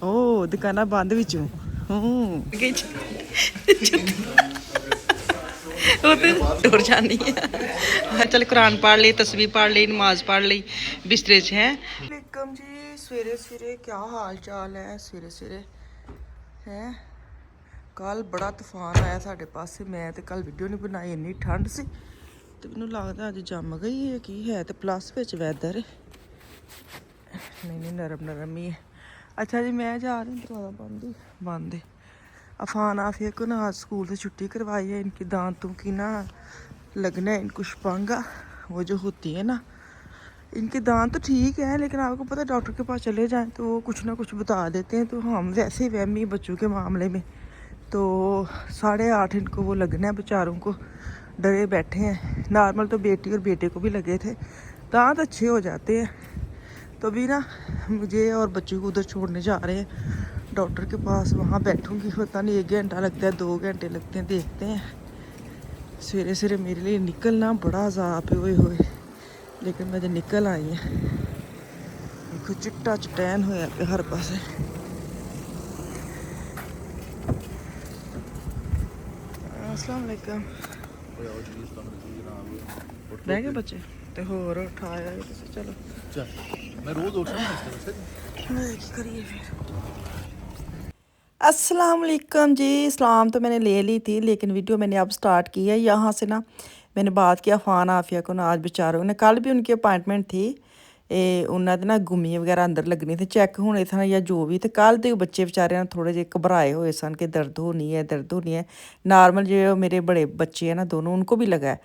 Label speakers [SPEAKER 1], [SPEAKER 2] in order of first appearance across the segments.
[SPEAKER 1] ਉਹ ਦੁਕਾਨਾਂ ਬੰਦ ਵਿੱਚੋਂ ਉਹ ਤੇ ਟੁਰ ਜਾਣੀ ਆ। ਚੱਲ ਕੁਰਾਨ ਪੜ੍ਹ ਲਈ, ਤਸਬੀਹ ਪੜ੍ਹ ਲਈ, ਨਮਾਜ਼ ਪੜ੍ਹ ਲਈ, ਬਿਸਤਰੇ 'ਚ ਹੈ। ਵਾਲੇਕਮ ਜੀ, ਸਵੇਰੇ ਸਵੇਰੇ ਕੀ ਹਾਲ ਚਾਲ ਹੈ? ਸਵੇਰੇ ਸਵੇਰੇ ਹੈ। ਕੱਲ ਬੜਾ ਤੂਫਾਨ ਆਇਆ ਸਾਡੇ ਪਾਸੇ, ਮੈਂ ਤੇ ਕੱਲ ਵੀਡੀਓ ਨਹੀਂ ਬਣਾਈ, ਇੰਨੀ ਠੰਡ ਸੀ ਤੇ ਮੈਨੂੰ ਲੱਗਦਾ ਅੱਜ ਜੰਮ ਗਈ ਹੈ। ਕੀ ਹੈ ਤੇ ਪਲੱਸ ਵਿੱਚ ਵੈਦਰ नहीं नरम नरम ही है। अच्छा जी, मैं जा रही हूँ, दरवाज़ा बंद है। अफान आफिया को ना आज स्कूल से छुट्टी करवाई है। इनकी दांतों की ना लगना है इनको शपांगा, वो जो होती है ना, इनके दांत तो ठीक है, लेकिन आपको पता है डॉक्टर के पास चले जाएं तो वो कुछ ना कुछ बता देते हैं। तो हम वैसे ही वहमी बच्चों के मामले में तो 8:30 इनको वो लगना है, बेचारों को डरे बैठे हैं। नॉर्मल तो बेटी और बेटे को भी लगे थे, दांत अच्छे हो जाते हैं। तो अभी ना मुझे और बच्चों को उधर छोड़ने जा रहे हैं डॉक्टर के पास। वहाँ बैठूंगी, पता नहीं 1 घंटा लगता है, 2 घंटे लगते हैं, देखते हैं। सवेरे सवेरे मेरे लिए निकलना बड़ा अजाब है, हुए हुए, लेकिन मैं जो निकल आई है देखो चिट्टा चटैन होया पे हर पासे। अस्सलाम वालेकुम। बह गए बच्चे तो होर उठाया चलो मैं रोज करिए फिर। अस्सलाम वालेकुम जी। सलाम तो मैंने ले ली थी, लेकिन वीडियो मैंने अब स्टार्ट की है। यहाँ से ना मैंने बात किया अफान आफिया को ना, आज बेचारों ने, कल भी उनकी अपॉइंटमेंट थी, उन्होंने ना गुम्मी वगैरह अंदर लगनी थी, चैक होने थे या जो भी। तो कल तो बच्चे बेचारे थोड़े जे घबराए हुए सन कि दर्द होनी है, दर्द होनी है। नॉर्मल जो मेरे बड़े बच्चे हैं ना दोनों, उनको भी लगा है।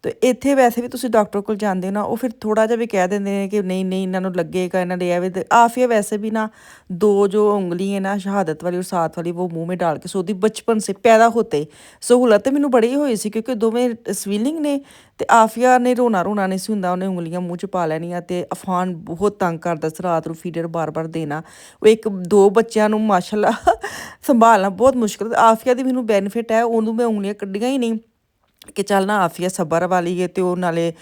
[SPEAKER 1] तो इत्थे वैसे भी तुसी डॉक्टर को जाते हो ना, वो फिर थोड़ा जा भी कह देंगे हैं कि नहीं नहीं इन्हों लगेगा, इन्होंने एवं। आफिया वैसे भी ना 2 जो उंगली है ना शहादत वाली और साथ वाली, वो मुंह में डाल के सोती बचपन से, पैदा होते ही। सहूलत तो मैनू बड़ी हुई सी क्योंकि दोवें स्विलिंग ने। तो आफिया ने रोना रोना नहीं सी हुंदा, उन्हें उंगलियां मूँह च पा लैनियां। ते अफान बहुत तंग करदा सी रात नूं फीडर बार बार देना। वो 1-2 बच्चों नूं माशाअल्लाह संभालना बहुत मुश्किल। आफिया दी मैनू बैनीफिट है, उन्होंने मैं उंगलियां कड्डियां ही नहीं कि चल ना आफिया सबर वाली है। तो नाले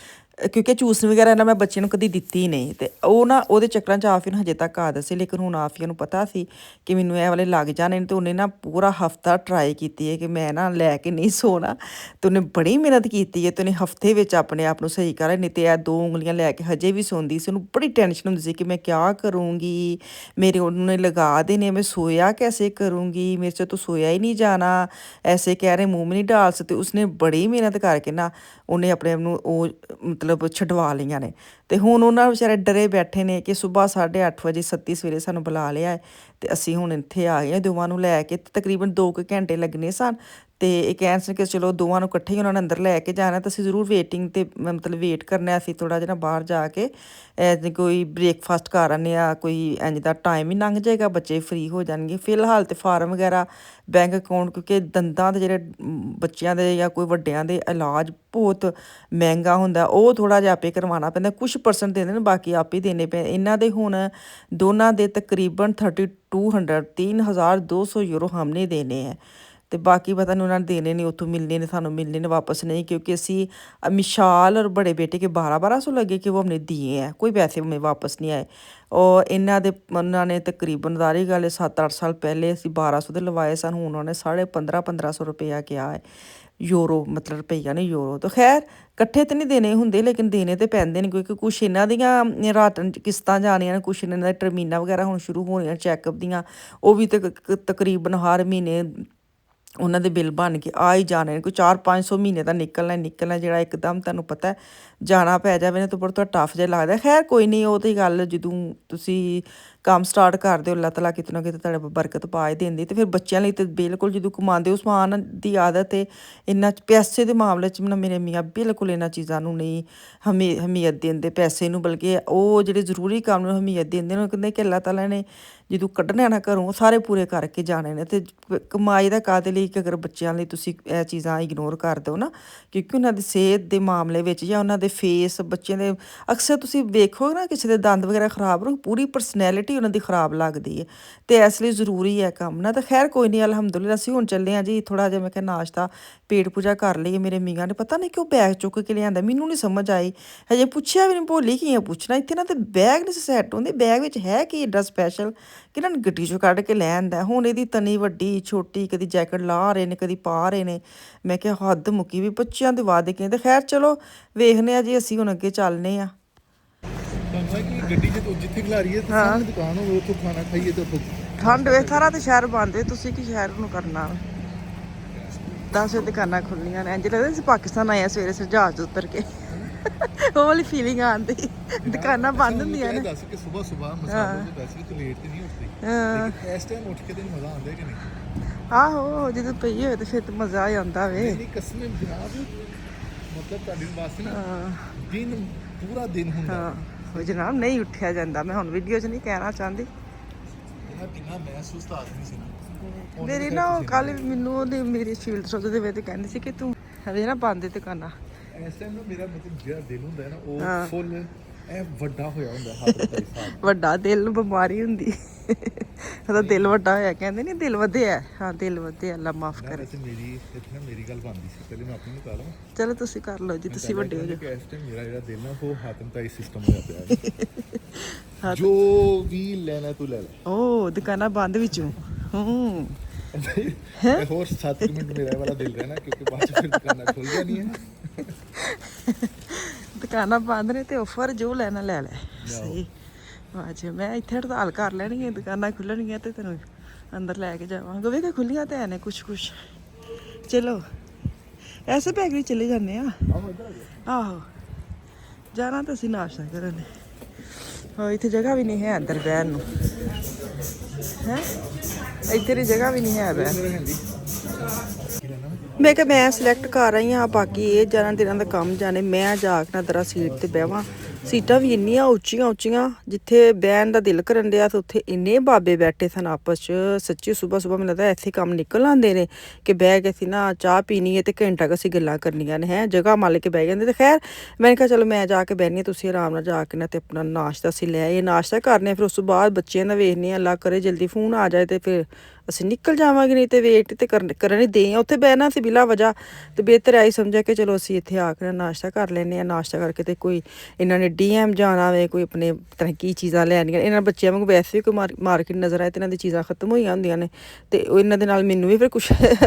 [SPEAKER 1] क्योंकि चूसनी वगैरह ना मैं बच्चे कभी दिती ही नहीं, तो वो ना वो चक्कर च आफिया हजे तक आदत से। लेकिन हुण आफिया पता सी कि मैनू ए वाले लग जाने, तो उन्हें ना पूरा हफ्ता ट्राई की है कि मैं ना लैके नहीं सोना। तो उन्हें बड़ी मेहनत की है, तो उन्हें हफ्ते में अपने आप को सही कर। नहीं तो 2 उंगलियां लैके हजे भी सोंदी सी। उन्हें बड़ी टेंशन होंदी सी कि मैं क्या करूँगी, मेरे उन्होंने लगा देने, मैं सोया कैसे करूँगी, मेरे से तो सोया ही नहीं जाना, ऐसे कह रहे मुँह में नहीं डाल सकते। उसने बड़ी मेहनत करके ना उन्हें अपने आप को मतलब छडवा लिया ने। तो हुण उन्होंने बेचारे डरे बैठे ने कि सुबह 8:30 वजे सत्ती सवेरे सानू बुला लिया है। तो असी हुण इत्थे आ गए दोवां नूं लैके, तकरीबन 2 घंटे लगने सन। तो ये कहन सी कि चलो दोवां नूं इकट्ठे ही उन्होंने अंदर लैके जाना। तो असीं जरूर वेटिंग ते मतलब वेट करना। असीं थोड़ा जिहा बाहर जाके कोई ब्रेकफास्ट कर आने, कोई इंज दा टाइम ही लंघ जाएगा, बच्चे फ्री हो जाएंगे। फिलहाल तो फार्म वगैरह बैंक अकाउंट, क्योंकि दंदां दे जेह्ड़े बच्चों के या कोई वड्डियां दे इलाज बहुत महंगा हुंदा, ओह थोड़ा जिहा आपे करवाना पैंदा। कुछ परसेंट देंदे ने, बाकी आप ही देने पे। इन्हां दे हुण दोनां दे तकरीबन 3200 3200 यूरो हमने देने हैं। तो बाकी पता नहीं उन्होंने देने नहीं, उतों मिलने ने, सानू मिलने ने वापस नहीं, क्योंकि असी मिशाल और बड़े बेटे के 1200 लगे कि वो हमने दिए हैं, कोई पैसे हमें वापस नहीं आए। और इन्हों दे उन्होंने तकरीबन दारी गल 7-8 साल पहले असी 1200 के लवाए सन, हुण उन्होंने 1550 रुपया किया है, यूरो मतलब रुपया नहीं यूरो। तो खैर कट्ठे तो नहीं देने होंगे, लेकिन देने तो पैंदे ने, क्योंकि कुछ इन्हों दियां रात किस्तां जानियां ने, कुछ इन्हों टर्मीनां वगैरह हुण शुरू होनियां चैकअप दियां, वो भी तकरीबन हर महीने उन्होंने दे बिल बन के आ ही जाने। कोई 400-500 महीने का निकलना ही निकलना, जो एकदम तुहानूं पता है जाना पै जाए तो बड़ा टफ जिहा लगदा। खैर कोई नहीं, वो तो गल जदों तुसीं काम स्टार्ट करदे हो, अल्लाह तआला किते ना किते तुहाडे बरकत पा ही देंदी। तो फिर बच्चों लिए तो बिल्कुल जदों कमांदे हो, समान की आदत है, इन्ना पैसे के मामले च ना मेरे मियाँ बिल्कुल इन्हां चीज़ां नूं नहीं हमीयत देंदे पैसे नूं, बल्कि वो जिहड़े जरूरी कम्म नूं हमीयत देंदे ने। कहंदे कि अल्लाह तआला ने जदों कड्ढने ना घरों सारे पूरे करके जाने ने। ते कमाई दा काहदे लई कि अगर बच्चों लिए तुसीं ਇਹ ਚੀਜ਼ਾਂ ਇਗਨੋਰ ਕਰ ਦਿਓ ਨਾ, ਕਿਉਂਕਿ ਉਹਨਾਂ ਦੀ ਸਿਹਤ ਦੇ ਮਾਮਲੇ ਵਿੱਚ ਜਾਂ ਉਹਨਾਂ ਦੇ ਫੇਸ, ਬੱਚਿਆਂ ਦੇ ਅਕਸਰ ਤੁਸੀਂ ਵੇਖੋ ਨਾ ਕਿਸੇ ਦੇ ਦੰਦ ਵਗੈਰਾ ਖਰਾਬ ਹੋ, ਪੂਰੀ ਪਰਸਨੈਲਿਟੀ ਉਹਨਾਂ ਦੀ ਖਰਾਬ ਲੱਗਦੀ ਹੈ। ਤੇ ਇਸ ਲਈ ਜ਼ਰੂਰੀ ਹੈ ਕੰਮ ਨਾ। ਤਾਂ ਖੈਰ ਕੋਈ ਨਹੀਂ, ਅਲਹਮਦੁਲਿਲਾ ਅਸੀਂ ਹੁਣ ਚੱਲੇ ਹਾਂ ਜੀ ਥੋੜ੍ਹਾ ਜਿਹਾ। ਮੈਂ ਕਿਹਾ ਨਾਸ਼ਤਾ ਪੇਟ ਪੂਜਾ ਕਰ ਲਈਏ। ਮੇਰੇ ਮੀਆਂ ਨੇ ਪਤਾ ਨਹੀਂ ਕਿਉਂ ਬੈਗ ਚੁੱਕ ਕੇ ਲਿਆਂਦਾ, ਮੈਨੂੰ ਨਹੀਂ ਸਮਝ ਆਈ। ਹਜੇ ਪੁੱਛਿਆ ਵੀ ਨਹੀਂ, ਭੋਲੀ ਕੀ ਆ ਪੁੱਛਣਾ। ਇੱਥੇ ਨਾ ਤੇ ਬੈਗ ਨਹੀਂ ਸੈੱਟ ਹੁੰਦੇ, ਬੈਗ ਵਿੱਚ ਹੈ ਕੀ ਏਡਾ ਸਪੈਸ਼ਲ ਕਿ ਇਹਨਾਂ ਨੇ ਗੱਡੀ 'ਚੋਂ ਕੱਢ ਕੇ ਲੈ ਆਂਦਾ। ਹੁਣ ਇਹਦੀ ਤਨੀ ਵੱਡੀ ਛੋਟੀ, ਕਦੀ ਜੈਕਟ ਲਾ ਰਹੇ ਨੇ ਕਦੀ ਪਾ ਰਹੇ ਨੇ। ਮੈਂ ਕਿਹਾ ਹੱਦ ਮੁੱਕੀ ਵੀ, ਬੱਚਿਆਂ ਦੇ ਵੱਧ ਕੇ। ਤੇ ਖੈਰ ਚਲੋ ਵੇਖਦੇ ਆ ਜੀ, ਅਸੀਂ ਹੁਣ ਅੱਗੇ ਚੱਲਨੇ ਆ।
[SPEAKER 2] ਕਿ ਗੱਡੀ ਜਿੱਥੇ ਖਿਲਾਰੀ ਹੈ ਸਾਹਮਣੇ ਦੁਕਾਨ ਹੋਵੇ, ਉੱਥੋਂ ਖਾਣਾ ਖਾਈਏ ਤੇ ਉੱਥੋਂ
[SPEAKER 1] ਠੰਡ ਵੇ ਸਾਰਾ ਤੇ ਸ਼ਹਿਰ ਬੰਦ ਹੈ, ਤੁਸੀਂ ਕੀ ਸ਼ਹਿਰ ਨੂੰ ਕਰਨਾ। 10 ਵਜੇ ਦੁਕਾਨਾਂ ਖੁੱਲੀਆਂ ਨੇ, ਇੰਝ ਲੱਗਦਾ ਅਸੀਂ ਪਾਕਿਸਤਾਨ ਆਏ ਆ ਸਵੇਰੇ ਸਵੇਰੇ ਜਹਾਜ਼ ਤੋਂ ਉਤਰ ਕੇ। ਉਹ ਵਾਲੀ ਫੀਲਿੰਗ ਆਉਂਦੀ, ਦੁਕਾਨਾਂ ਬੰਦ ਹੁੰਦੀਆਂ ਨੇ।
[SPEAKER 2] ਦੱਸ ਕਿ ਸਵੇਰ ਮਸਾਲੇ ਦੇ ਪੈਸੇ ਤੇ ਲੇਟ ਤੇ ਨਹੀਂ ਉੱਠਦੇ, ਲੇਕਿਨ ਇਸ ਟਾਈਮ ਉੱਠ ਕੇ ਤੇ ਮਜ਼ਾ ਆਉਂਦਾ ਕਿ ਨਹੀਂ।
[SPEAKER 1] ਆਹੋ ਜਦੋਂ ਪਈ ਹੋਏ ਤੇ ਫਿਰ ਤਾਂ ਮਜ਼ਾ ਆ ਜਾਂਦਾ ਵੇ।
[SPEAKER 2] ਨਹੀਂ ਕਸਮ ਜਨਾਬ, ਮਤਲਬ ਤੁਹਾਡੇ ਵਾਸਤੇ ਨਾ ਦਿਨ ਪੂਰਾ ਦਿਨ ਹੁੰਦਾ।
[SPEAKER 1] ਉਹ ਜਨਾਬ ਨਹੀਂ ਉੱਠਿਆ ਜਾਂਦਾ, ਮੈਂ ਹੁਣ ਵੀਡੀਓ 'ਚ ਨਹੀਂ ਕਹਿਣਾ ਚਾਹੁੰਦੀ।
[SPEAKER 2] ਕਿੰਨਾ ਮਹਿਸੂਸ ਤਾਂ ਆਦਮੀ ਸੀ ਨਾ
[SPEAKER 1] ਮੇਰੀ ਨਾ ਕੱਲ ਮੈਨੂੰ ਉਹਦੀ ਮੇਰੀ ਫੀਲਡ ਸੋਚ ਦੇ ਵਿੱਚ ਕਹਿੰਦੀ ਸੀ ਕਿ ਤੂੰ ਹਜੇ ਨਾ ਬੰਦ ਦੁਕਾਨਾਂ।
[SPEAKER 2] ਇਸ ਟਾਈਮ ਨਾ ਮੇਰਾ ਮਤਲਬ ਜਿਹੜਾ ਦਿਲ ਹੁੰਦਾ ਹੈ ਨਾ ਉਹ ਫੁੱਲ ਇਹ ਵੱਡਾ ਹੋਇਆ ਹੁੰਦਾ ਹੱਥ ਦਾ ਹਿਸਾਬ।
[SPEAKER 1] ਵੱਡਾ ਦਿਲ ਨੂੰ ਬਿਮਾਰੀ ਹੁੰਦੀ, ਉਹਦਾ ਦਿਲ ਵੱਡਾ ਹੋਇਆ ਕਹਿੰਦੇ ਨਹੀਂ ਦਿਲ ਵਧਿਆ। ਹਾਂ ਦਿਲ ਵਧਿਆ, ਅੱਲਾ ਮਾਫ ਕਰੇ।
[SPEAKER 2] ਮੇਰੀ ਗੱਲ ਬਣਦੀ ਸੀ, ਪਹਿਲੇ ਮੈਂ ਆਪਣੀ ਨੂੰ ਕਰ ਲਵਾਂ।
[SPEAKER 1] ਚਲੋ ਤੁਸੀਂ ਕਰ ਲਓ ਜੀ, ਤੁਸੀਂ ਵੱਡੇ ਹੋ ਜਾਓ।
[SPEAKER 2] ਇਸ ਟਾਈਮ ਮੇਰਾ ਜਿਹੜਾ ਦਿਲ ਨਾ ਉਹ ਹਾਤਮ ਤਾਈ ਸਿਸਟਮ ਹੋਇਆ ਪਿਆ। ਜੋ ਵੀ ਲੈਣਾ ਤੂੰ ਲੈ ਲੈ।
[SPEAKER 1] ਉਹ ਦੁਕਾਨਾਂ ਬੰਦ ਵਿੱਚੋਂ
[SPEAKER 2] ਹੋਰ 7 ਮਿੰਟ ਮੇਰਾ ਵਾਲਾ ਦਿਲ ਰਹਿਣਾ, ਕਿਉਂਕਿ ਬਾਅਦ ਚ ਫਿਰ ਦੁਕਾਨਾਂ ਖੁੱਲ ਜਾਣੀਆਂ।
[SPEAKER 1] ਦੁਕਾਨਾਂ ਬੰਦ ਨੇ ਤੇ ਆਫਰ ਜੋ ਲੈਣਾ ਲੈ ਲੈ। ਸਹੀ ਬਾਜ, ਮੈਂ ਇੱਥੇ ਹੜਤਾਲ ਕਰ ਲੈਣੀ ਹੈ, ਦੁਕਾਨਾਂ ਖੁੱਲਣਗੀਆਂ ਤੇ ਤੈਨੂੰ ਅੰਦਰ ਲੈ ਕੇ ਜਾਵਾਂਗੇ। ਵੇਖ ਖੁੱਲੀਆਂ ਤੇ ਨੇ ਕੁਛ। ਚਲੋ ਐਸੇ ਬੈਗ ਵੀ ਚਲੇ ਜਾਂਦੇ ਆ। ਆਹੋ ਜਾਣਾ ਤਾਂ ਅਸੀਂ ਨਾਸ਼ਤਾ ਕਰਨ। ਹਾਂ ਇੱਥੇ ਜਗ੍ਹਾ ਵੀ ਨਹੀਂ ਹੈ ਅੰਦਰ ਬਹਿਣ ਨੂੰ, ਹੈ ਇੱਥੇ ਦੀ ਜਗ੍ਹਾ ਵੀ ਨਹੀਂ ਹੈ ਬਹਿਣ। ਮੈਂ ਕਿਹਾ ਮੈਂ ਸਿਲੈਕਟ ਕਰ ਰਹੀ ਹਾਂ, ਬਾਕੀ ਇਹ ਜਾਣਾ ਦਿਨਾਂ ਦਾ ਕੰਮ ਜਾਣੇ। ਮੈਂ ਜਾ ਕੇ ਨਾ ਦਰਾ ਸੀਟ ਤੇ ਬਹਿਵਾਂ। ਸੀਟਾਂ ਵੀ ਇੰਨੀਆਂ ਉੱਚੀਆਂ ਜਿੱਥੇ ਬਹਿਣ ਦਾ ਦਿਲ ਕਰਨ ਡਿਆ, ਤੇ ਉੱਥੇ ਇੰਨੇ ਬਾਬੇ ਬੈਠੇ ਸਨ ਆਪਸ 'ਚ। ਸੱਚੀ ਸੁਬਾਹ ਮੈਨੂੰ ਲੱਗਦਾ ਐਸੇ ਕੰਮ ਨਿਕਲ ਆਉਂਦੇ ਨੇ ਕਿ ਬਹਿ ਕੇ ਅਸੀਂ ਨਾ ਚਾਹ ਪੀਣੀ ਹੈ ਤੇ ਘੰਟਾ ਕੁ ਅਸੀਂ ਗੱਲਾਂ ਕਰਨੀਆਂ ਨੇ। ਹੈ ਜਗ੍ਹਾ ਮੱਲ ਕੇ ਬਹਿ ਜਾਂਦੇ। ਤੇ ਖੈਰ ਮੈਂ ਕਿਹਾ ਚਲੋ ਮੈਂ ਜਾ ਕੇ ਬਹਿਨੀ, ਤੁਸੀਂ ਆਰਾਮ ਨਾਲ ਜਾ ਕੇ ਨਾ ਤੇ ਆਪਣਾ ਨਾਸ਼ਤਾ ਅਸੀਂ ਲੈ ਆਈਏ। ਨਾਸ਼ਤਾ ਕਰਨੇ, ਫਿਰ ਉਸ ਤੋਂ ਬਾਅਦ ਬੱਚਿਆਂ ਦਾ ਵੇਖਦੇ ਹਾਂ। ਅੱਲਾ ਕਰੇ ਜਲਦੀ ਫੋਨ ਆ ਜਾਏ ਤੇ ਫਿਰ ਅਸੀਂ ਨਿਕਲ ਜਾਵਾਂਗੇ, ਨਹੀਂ ਤੇ ਵੇਟ ਤੇ ਕਰਨ ਹੀ ਦੇ ਆ। ਉੱਥੇ ਬਹਿਣਾ ਸੀ ਬਿਲਾ ਵਜ੍ਹਾ, ਤੇ ਬਿਹਤਰ ਆਈ ਸਮਝਿਆ ਕਿ ਚਲੋ ਅਸੀਂ ਇੱਥੇ ਆ ਕੇ ਨਾਸ਼ਤਾ ਕਰ ਲੈਂਦੇ ਹਾਂ। ਨਾਸ਼ਤਾ ਕਰਕੇ ਤੇ ਕੋਈ ਇਹਨਾਂ ਨੇ DM ਜਾਣਾ ਵੇ, ਕੋਈ ਆਪਣੇ ਤਰ੍ਹਾਂ ਕੀ ਚੀਜ਼ਾਂ ਲੈਣੀਆਂ। ਇਹਨਾਂ ਬੱਚਿਆਂ ਵਾਂਗੂ ਵੈਸੇ ਵੀ ਕੋਈ ਮਾਰਕੀਟ ਨਜ਼ਰ ਆਏ ਤੇ ਇਹਨਾਂ ਦੀ ਚੀਜ਼ਾਂ ਖਤਮ ਹੋਈਆਂ ਹੁੰਦੀਆਂ ਨੇ, ਤੇ ਉਹ ਇਹਨਾਂ ਦੇ ਨਾਲ ਮੈਨੂੰ ਵੀ ਫਿਰ ਕੁਛ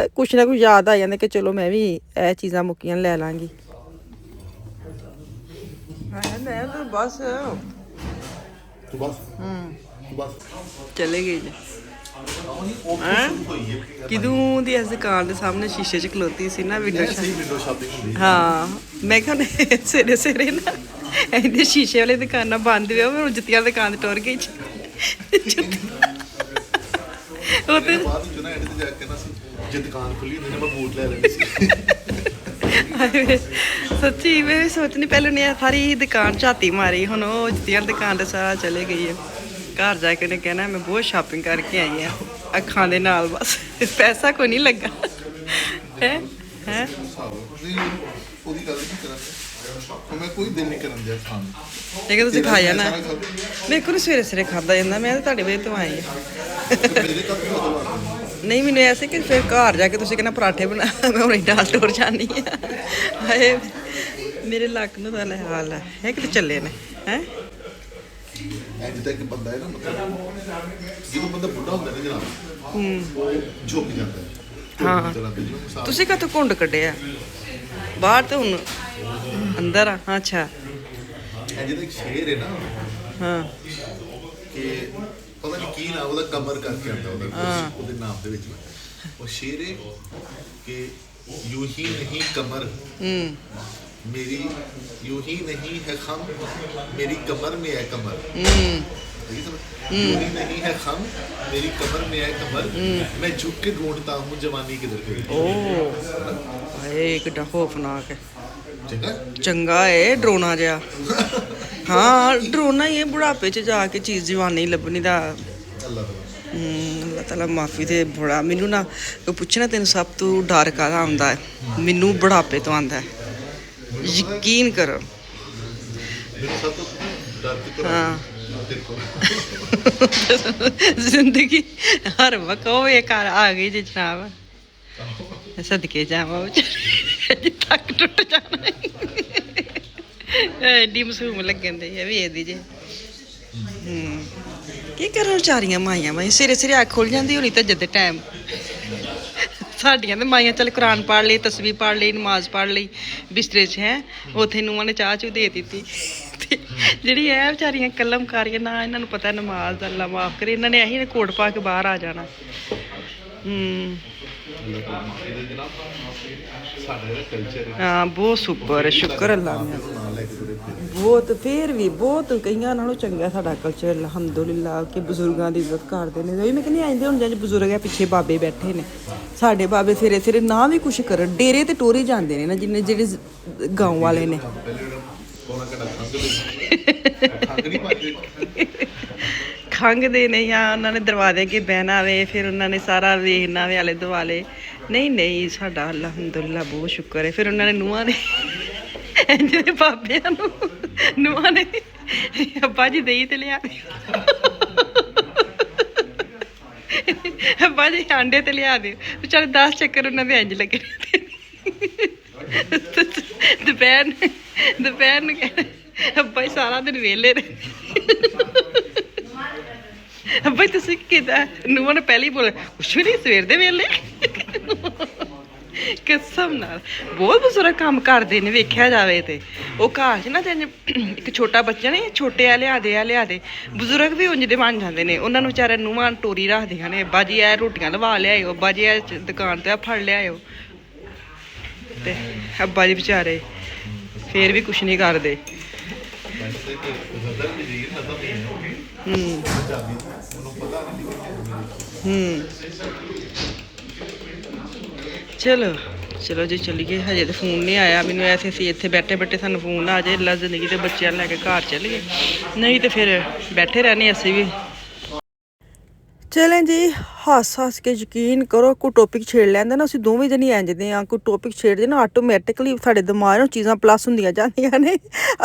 [SPEAKER 1] ਨਾ ਕੁਛ ਯਾਦ ਆ ਜਾਂਦਾ ਕਿ ਚਲੋ ਮੈਂ ਵੀ ਇਹ ਚੀਜ਼ਾਂ ਮੁੱਕੀਆਂ ਲੈ ਲਾਂਗੀ। ਮੈਂ ਤਾਂ ਬਸ ਚਲੇ ਗਏ ਜੀ। ਕਿਦੋਂ ਦੀ ਇਸ ਦੁਕਾਨ ਦੇ ਸਾਹਮਣੇ ਸ਼ੀਸ਼ੇ 'ਚ ਖਲੋਤੀ ਸੀ ਨਾ, ਵਿੰਡੋ ਸ਼ਾਪਿੰਗ। ਹਾਂ ਮੈਂ ਕਿਹਾ ਸਵੇਰੇ ਸਵੇਰੇ ਨਾ ਇਹਦੇ ਸ਼ੀਸ਼ੇ ਵਾਲੀ ਦੁਕਾਨਾਂ ਬੰਦ ਵੇ, ਮੈਂ ਜੁੱਤੀਆਂ ਦੀ ਦੁਕਾਨ ਤੇ ਟੁਰ ਗਈ। ਉਹ ਤੇ
[SPEAKER 2] ਜੇ ਦੁਕਾਨ ਖੁੱਲੀ ਹੁੰਦੀ ਨਾ ਮੈਂ ਬੂਟ ਲੈ ਲੈਂਦੀ ਸੀ।
[SPEAKER 1] ਸੱਚੀ ਮੈਂ ਸੋਚਣੀ ਪਹਿਲਾਂ ਨੇ ਸਾਰੀ ਦੁਕਾਨ ਝਾਤੀ ਮਾਰੀ, ਹੁਣ ਉਹ ਜੁੱਤੀਆਂ ਦੀ ਦੁਕਾਨ ਤੇ ਸਾਰਾ ਚਲੇ ਗਈ ਹੈ। ਘਰ ਜਾ ਕੇ ਉਹਨੇ ਕਹਿਣਾ ਮੈਂ ਬਹੁਤ ਸ਼ਾਪਿੰਗ ਕਰਕੇ ਆਈ ਹਾਂ ਅੱਖਾਂ ਦੇ ਨਾਲ, ਬਸ ਪੈਸਾ ਕੋਈ ਨਹੀਂ ਲੱਗਾ। ਹੈ
[SPEAKER 2] ਉਹਦੀ ਗੱਲ ਨਹੀਂ ਕਰਾਂਗੇ, ਮੈਂ ਕੋਈ ਦਿਨ ਨਹੀਂ ਕਰਨ ਦਿਆ ਖਾਣ ਨੂੰ।
[SPEAKER 1] ਲੇਕਿਨ ਤੁਸੀਂ ਖਾ ਜਾਣਾ। ਮੇਰੇ ਕੋਲ ਸਵੇਰੇ ਸਵੇਰੇ ਖਾਦਾ ਜਾਂਦਾ, ਮੈਂ ਤਾਂ ਤੁਹਾਡੇ ਵੇ ਤੋਂ ਆਈ ਹਾਂ। ਨਹੀਂ ਮੈਨੂੰ ਐਸੇ ਕਿ ਫਿਰ ਘਰ ਜਾ ਕੇ ਤੁਸੀਂ ਕਹਿੰਦਾ ਪਰਾਠੇ ਬਣਾ, ਮੈਂ ਹੁਣ ਡਾਲ ਟੋਰ ਜਾਂਦੀ ਹਾਂ। ਹਾਏ ਮੇਰੇ ਲੱਕ ਨੂੰ ਤਾਂ ਹਾਲ ਹੈ ਕਿਤੇ ਚੱਲੇ ਨੇ। ਹੈ
[SPEAKER 2] ਜਿੱਦਾਂ ਇੱਕ ਬੰਦਾ ਹੈ ਨਾ, ਮਤਲਬ ਜਦੋਂ ਬੰਦਾ ਬੁੱਢਾ ਹੁੰਦਾ ਨਾ ਜਨਾਬ, ਉਹ ਝੁਕ ਜਾਂਦਾ।
[SPEAKER 1] ਹਾਂ ਤੁਸੀਂ ਕਾਹਤੋਂ ਘੁੰਡ ਕੱਢਿਆ ਬਾਹਰ ਤੇ ਹੁਣ ਅੰਦਰ ਆ? ਅੱਛਾ
[SPEAKER 2] ਜਿਹਦਾ ਇੱਕ ਸ਼ੇਰ ਹੈ ਨਾ,
[SPEAKER 1] ਹਾਂ
[SPEAKER 2] ਕਿ ਪਤਾ ਨਹੀਂ ਕੀ ਨਾਮ ਉਹਦਾ, ਕਮਰ ਕਰਕੇ ਆਉਂਦਾ ਉਹਦੇ ਨਾਮ ਦੇ ਵਿੱਚ। ਉਹ ਸ਼ੇਰ ਹੈ ਕਿ ਯੂ ਹੀ ਨਹੀਂ ਕਮਰ मेरी, यूं ही नहीं है खम मेरी कमर में है कमर। यूं ही नहीं है खम मेरी कमर में है कमर, मैं झुक के ढूंढता हूँ जवानी किधर गई।
[SPEAKER 1] कितना खौफनाक है। चंगा है डरोना जिहा। हाँ डरोना ही है, बुढ़ापे च जाके चीज़ जवानी लभनी दा। अल्लाह ताला माफ़ी दे। बड़ा मैनू ना कोई पुछना तेन सब तो डर काहदा आंदा है, मैनू बुढ़ापे तो आंदा है। यकीन करो
[SPEAKER 2] ਮੈਨੂੰ ਸਭ ਤੋਂ ਡਰ ਕਿਤੋਂ ਤੇਰੇ ਕੋਲ
[SPEAKER 1] ਜ਼ਿੰਦਗੀ ਹਰ ਵਕਤ ਉਹ ਇਹ ਘਰ ਆ ਗਈ ਜੀ ਜਨਾਬ ਸਦਕੇ ਜਾਵਾਂ ਵਿਚਾਰੀ ਤੱਕ ਟੁੱਟ ਜਾਣਾ ਐਡੀ ਮਸੂਮ ਲੱਗਣ ਦੇ ਆ ਵੀ ਇਹਦੀ ਜੇ ਕੀ ਕਰਨ ਵਿਚਾਰੀਆਂ ਮਾਈਆਂ ਮਾਈ ਸਿਰੇ ਸਿਰੇ ਅੱਖ ਖੁੱਲ ਜਾਂਦੀ ਹੋਣੀ ਤਾਂ ਜਦ ਟਾਈਮ ਸਾਡੀਆਂ ਤੇ ਮਾਈਆਂ ਚੱਲ ਕੁਰਾਨ ਪੜ੍ਹ ਲਈ ਤਸਬੀਹ ਪੜ੍ਹ ਲਈ ਨਮਾਜ਼ ਪੜ੍ਹ ਲਈ ਬਿਸਤਰੇ 'ਚ ਹੈ ਉੱਥੇ ਨੂੰਹਾਂ ਨੇ ਚਾਹ ਚੂ ਦੇ ਦਿੱਤੀ ਤੇ ਜਿਹੜੀ ਇਹ ਵਿਚਾਰੀਆਂ ਕਲਮਕਾਰੀਆਂ ਨਾ ਇਹਨਾਂ ਨੂੰ ਪਤਾ ਨਮਾਜ਼ ਦਾ ਅੱਲਾ ਮਾਫ ਕਰੇ ਇਹਨਾਂ ਨੇ ਇਹੀ ਕੋਟ ਪਾ ਕੇ ਬਾਹਰ ਆ ਜਾਣਾ ਹਾਂ ਬਹੁਤ ਸੁਪਰ ਸ਼ੁਕਰ ਅੱਲਾ ਬਹੁਤ ਫੇਰ ਵੀ ਬਹੁਤ ਕਈਆਂ ਨਾਲੋਂ ਚੰਗਾ ਸਾਡਾ ਕਲਚਰ ਅਲਹਮਦੁਲਿਲਾ ਕਿ ਬਜ਼ੁਰਗਾਂ ਦੀ ਇੱਜ਼ਤ ਕਰਦੇ ਨੇ ਮੈਂ ਕਹਿੰਦੀ ਆਂਦੇ ਹੁਣ ਜਿਹੜੇ ਬਜ਼ੁਰਗ ਆ ਪਿੱਛੇ ਬਾਬੇ ਬੈਠੇ ਨੇ ਸਾਡੇ ਬਾਬੇ ਸਿਰੇ ਸਿਰੇ ਨਾ ਵੀ ਕੁਛ ਕਰਨ ਡੇਰੇ ਤੇ ਟੋਰੀ ਜਾਂਦੇ ਨੇ ਨਾ ਜਿੰਨੇ ਜਿਹੜੇ ਗਾਉਂ ਵਾਲੇ ਨੇ ਖੰਘਦੇ ਨੇ ਜਾਂ ਉਹਨਾਂ ਨੇ ਦਰਵਾਜ਼ੇ ਅੱਗੇ ਬਹਿਣਾ ਵੇ ਫਿਰ ਉਹਨਾਂ ਨੇ ਸਾਰਾ ਵੇਖਣਾ ਵੇ ਆਲੇ ਦੁਆਲੇ ਨਹੀਂ ਸਾਡਾ ਅਲਹਮਦੁਲਿਲਾ ਬਹੁਤ ਸ਼ੁਕਰ ਹੈ ਫਿਰ ਉਹਨਾਂ ਨੇ ਨੂੰਹਾਂ ਨੇ ਜਿਹੜੇ ਬਾਬਿਆਂ ਨੂੰ ਨੂੰਹਾਂ ਨੇ ਅੱਬਾ ਜੀ ਦਹੀਂ ਤੇ ਲਿਆ ਅੱਬਾ ਜੀ ਆਂਡੇ ਤੇ ਲਿਆ ਦਿਓ ਵਿਚਾਰੇ 10 ਚੱਕਰ ਉਹਨਾਂ ਦੇ ਇੰਝ ਲੱਗੇ ਦੁਪਹਿਰ ਨੂੰ ਕਹਿੰਦੇ ਅੱਬਾ ਜੀ ਸਾਰਾ ਦਿਨ ਵਿਹਲੇ ਨੇ ਅੱਬਾ ਤੁਸੀਂ ਕਿਦਾਂ ਨੂੰਹਾਂ ਨੇ ਪਹਿਲਾਂ ਹੀ ਬੋਲਿਆ ਕੁਛ ਵੀ ਨਹੀਂ ਸਵੇਰ ਦੇ ਵੇਲੇ ਕਸਮ ਨਾਲ ਬਹੁਤ ਬਜ਼ੁਰਗ ਕੰਮ ਕਰਦੇ ਨੇ ਵੇਖਿਆ ਜਾਵੇ ਤੇ ਉਹ ਘਰ 'ਚ ਨਾ ਇੱਕ ਛੋਟਾ ਬੱਚਾ ਨੇ ਛੋਟੇ ਆ ਲਿਆ ਦੇ ਬਜ਼ੁਰਗ ਵੀ ਉਂਝ ਦੇ ਬਣ ਜਾਂਦੇ ਨੇ ਉਹਨਾਂ ਨੂੰ ਵਿਚਾਰੇ ਨੂੰਹਾਂ ਟੋਰੀ ਰੱਖਦੀਆਂ ਨੇ ਅੱਬਾ ਜੀ ਇਹ ਰੋਟੀਆਂ ਲਵਾ ਲਿਆਇਓ ਅੱਬਾ ਜੀ ਇਹ ਦੁਕਾਨ ਤੇ ਫੜ ਲਿਆਇਓ ਤੇ ਅੱਬਾ ਜੀ ਵਿਚਾਰੇ ਫੇਰ ਵੀ ਕੁਛ ਨਹੀਂ ਕਰਦੇ ਚਲੋ ਜੀ ਚੱਲੀਏ ਹਜੇ ਤਾਂ ਫੋਨ ਨਹੀਂ ਆਇਆ ਮੈਨੂੰ ਐਸੇ ਸੀ ਇੱਥੇ ਬੈਠੇ ਸਾਨੂੰ ਫੋਨ ਨਾ ਆ ਜਾਏ ਅੱਲਾ ਜ਼ਿੰਦਗੀ ਤੇ ਬੱਚਿਆਂ ਨੂੰ ਲੈ ਕੇ ਘਰ ਚੱਲੀਏ ਨਹੀਂ ਤੇ ਫਿਰ ਬੈਠੇ ਰਹਿਣੇ ਅਸੀਂ ਵੀ ਚਲੇ ਜੀ ਹੱਸ ਕੇ ਯਕੀਨ ਕਰੋ ਕੋਈ ਟੌਪਿਕ ਛੇੜ ਲੈਂਦਾ ਨਾ ਅਸੀਂ ਦੋਵੇਂ ਜਣੇ ਇੰਜਦੇ ਆ ਕੋਈ ਟੌਪਿਕ ਛੇੜਦੇ ਨਾ ਆਟੋਮੈਟਿਕਲੀ ਸਾਡੇ ਦਿਮਾਗ ਨੂੰ ਚੀਜ਼ਾਂ ਪਲੱਸ ਹੁੰਦੀਆਂ ਜਾਂਦੀਆਂ ਨੇ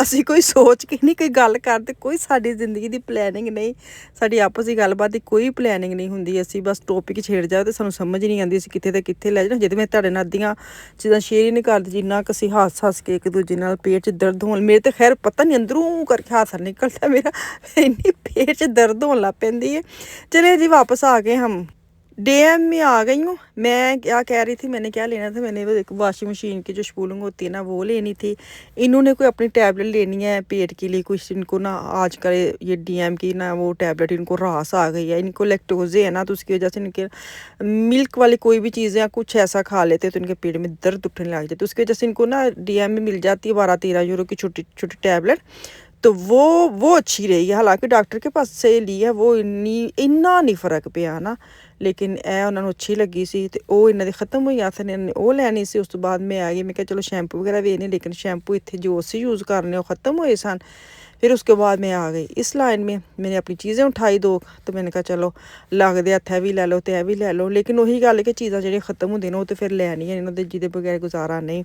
[SPEAKER 1] ਅਸੀਂ ਕੋਈ ਸੋਚ ਕੇ ਨਹੀਂ ਕੋਈ ਗੱਲ ਕਰਦੇ ਕੋਈ ਸਾਡੀ ਜ਼ਿੰਦਗੀ ਦੀ ਪਲੈਨਿੰਗ ਨਹੀਂ ਸਾਡੀ ਆਪਸ ਦੀ ਗੱਲਬਾਤ ਦੀ ਕੋਈ ਪਲੈਨਿੰਗ ਨਹੀਂ ਹੁੰਦੀ ਅਸੀਂ ਬਸ ਟੌਪਿਕ ਛੇੜ ਜਾਓ ਤੇ ਸਾਨੂੰ ਸਮਝ ਨਹੀਂ ਆਉਂਦੀ ਅਸੀਂ ਕਿੱਥੇ ਤੇ ਕਿੱਥੇ ਲੈ ਜਾਣਾ ਜਿਹਦੇ ਮੈਂ ਤੁਹਾਡੇ ਨਾਲ ਦੀਆਂ ਚੀਜ਼ਾਂ ਸ਼ੇਅਰ ਹੀ ਨਹੀਂ ਕਰਦੀ ਜਿੰਨਾ ਕਿ ਅਸੀਂ ਹੱਸ ਕੇ ਇੱਕ ਦੂਜੇ ਨਾਲ ਪੇਟ 'ਚ ਦਰਦ ਹੋਣ ਮੇਰੇ ਤਾਂ ਖੈਰ ਪਤਾ ਨਹੀਂ ਅੰਦਰੋਂ ਕਰਕੇ ਹਾਸਾ ਨਿਕਲਦਾ ਮੇਰਾ ਇੰਨੀ ਪੇਟ 'ਚ ਦਰਦ ਹੋਣ ਲੱਗ ਪੈਂਦੀ ਹੈ चले जी वापस आ गए हम DM में आ गई हूँ मैं क्या कह रही थी मैंने क्या लेना था मैंने वो एक वॉशिंग मशीन की जो स्पूलिंग होती है ना वो लेनी थी इन्होंने कोई अपनी टैबलेट लेनी है पेट के लिए कुछ इनको ना आजकल ये DM की ना वो टैबलेट इनको रास आ गई है इनको लैक्टोजे है ना तो उसकी वजह से इनके मिल्क वाली कोई भी चीज़ें कुछ ऐसा खा लेते तो इनके पेट में दर्द उठने लग जाते उसकी वजह से इनको ना DM में मिल जाती है 12-13 यूरो की छोटी छोटी टैबलेट तो वो अच्छी रही है हालांकि डॉक्टर के पास से ली है वो इन्ना नहीं फ़र्क पिया ना लेकिन ਇਹ ਉਹਨਾਂ ਨੂੰ ਅੱਛੀ ਲੱਗੀ ਸੀ ਤੇ ਉਹ ਇਹਨਾਂ ਦੀ ਖਤਮ ਹੋਈ ਆ ਨੇ ਉਹ ਲੈਣੀ ਸੀ ਉਸ ਤੋਂ ਬਾਅਦ ਮੈਂ ਆ ਗਈ ਮੈਂ ਕਿਹਾ ਚਲੋ ਸ਼ੈਂਪੂ ਵਗੈरह ਵੇਖਨੇ लेकिन शैम्पू इतने जो ਅਸੀਂ यूज़ करने वो ख़त्म हुए सन फिर उसके बाद मैं आ गई इस लाइन में मैंने अपनी चीज़ें उठाई दो तो मैंने कहा चलो लगदे हत्थ भी लै लो तो भी लै लो लेकिन वही गल कि चीज़ां जेह्ड़ियां ख़त्म होंदियां ने वो तो फिर लैनियां इन्हां दे जिहदे बगैर गुजारा नहीं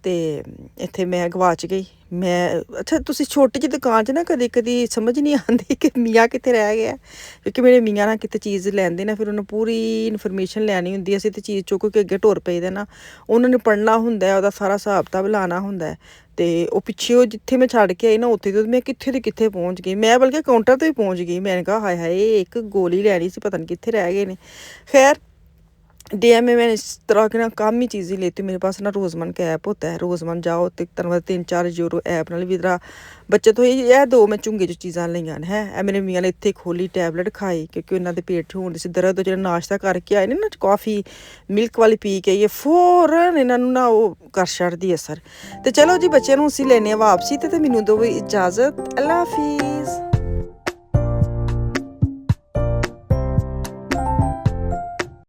[SPEAKER 1] ਤੇ ਇੱਥੇ ਮੈਂ ਗਵਾਚ ਗਈ ਮੈਂ ਅੱਛਾ ਤੁਸੀਂ ਛੋਟੀ ਜਿਹੀ ਦੁਕਾਨ 'ਚ ਨਾ ਕਦੀ ਸਮਝ ਨਹੀਂ ਆਉਂਦੀ ਕਿ ਮੀਆਂ ਕਿੱਥੇ ਰਹਿ ਗਿਆ ਕਿਉਂਕਿ ਮੇਰੇ ਮੀਆਂ ਨਾਲ ਕਿਤੇ ਚੀਜ਼ ਲੈਂਦੇ ਨਾ ਫਿਰ ਉਹਨੂੰ ਪੂਰੀ ਇਨਫੋਰਮੇਸ਼ਨ ਲੈਣੀ ਹੁੰਦੀ ਅਸੀਂ ਤੇ ਚੀਜ਼ ਚੁੱਕ ਕੇ ਅੱਗੇ ਢੁਰ ਪਈਦੇ ਨਾ ਉਹਨਾਂ ਨੇ ਪੜ੍ਹਨਾ ਹੁੰਦਾ ਉਹਦਾ ਸਾਰਾ ਹਿਸਾਬ ਕਿਤਾਬ ਲਾਉਣਾ ਹੁੰਦਾ ਤੇ ਉਹ ਪਿੱਛੇ ਉਹ ਜਿੱਥੇ ਮੈਂ ਛੱਡ ਕੇ ਆਈ ਨਾ ਉੱਥੇ ਤੋਂ ਮੈਂ ਕਿੱਥੇ ਦੇ ਕਿੱਥੇ ਪਹੁੰਚ ਗਈ ਮੈਂ ਬਲਕਿ ਕਾਊਂਟਰ 'ਤੇ ਹੀ ਪਹੁੰਚ ਗਈ ਮੈਂ ਕਿਹਾ ਹਾਏ ਹਾਏ ਇੱਕ ਗੋਲੀ ਲੈਣੀ ਸੀ ਪਤਾ नहीं कितने रह गए ने खैर DM में मैंने इस तरह की ना कम ही चीज़ें लेती हूँ मेरे पास ना रोज़मन का ऐप होता है रोज़मन जाओ तो 3-4 यूरो ऐप नाल भी जरा बचत होई यह दो मैं झुंगे जो चीज़ां लईयां है मेरे मियाँ ने इत्थे खोली टैबलेट खाई क्योंकि उन्होंने पेट च होंदी सी दर्द जो नाश्ता करके आए ने ना कॉफ़ी मिल्क वाली पी के ये फौरन इन्होंने ना वो कर छड्डदी असर तो चलो जी बच्चों नूं असीं लैने वापसी ते मैनूं दो इजाज़त अल्लाह हाफिज़।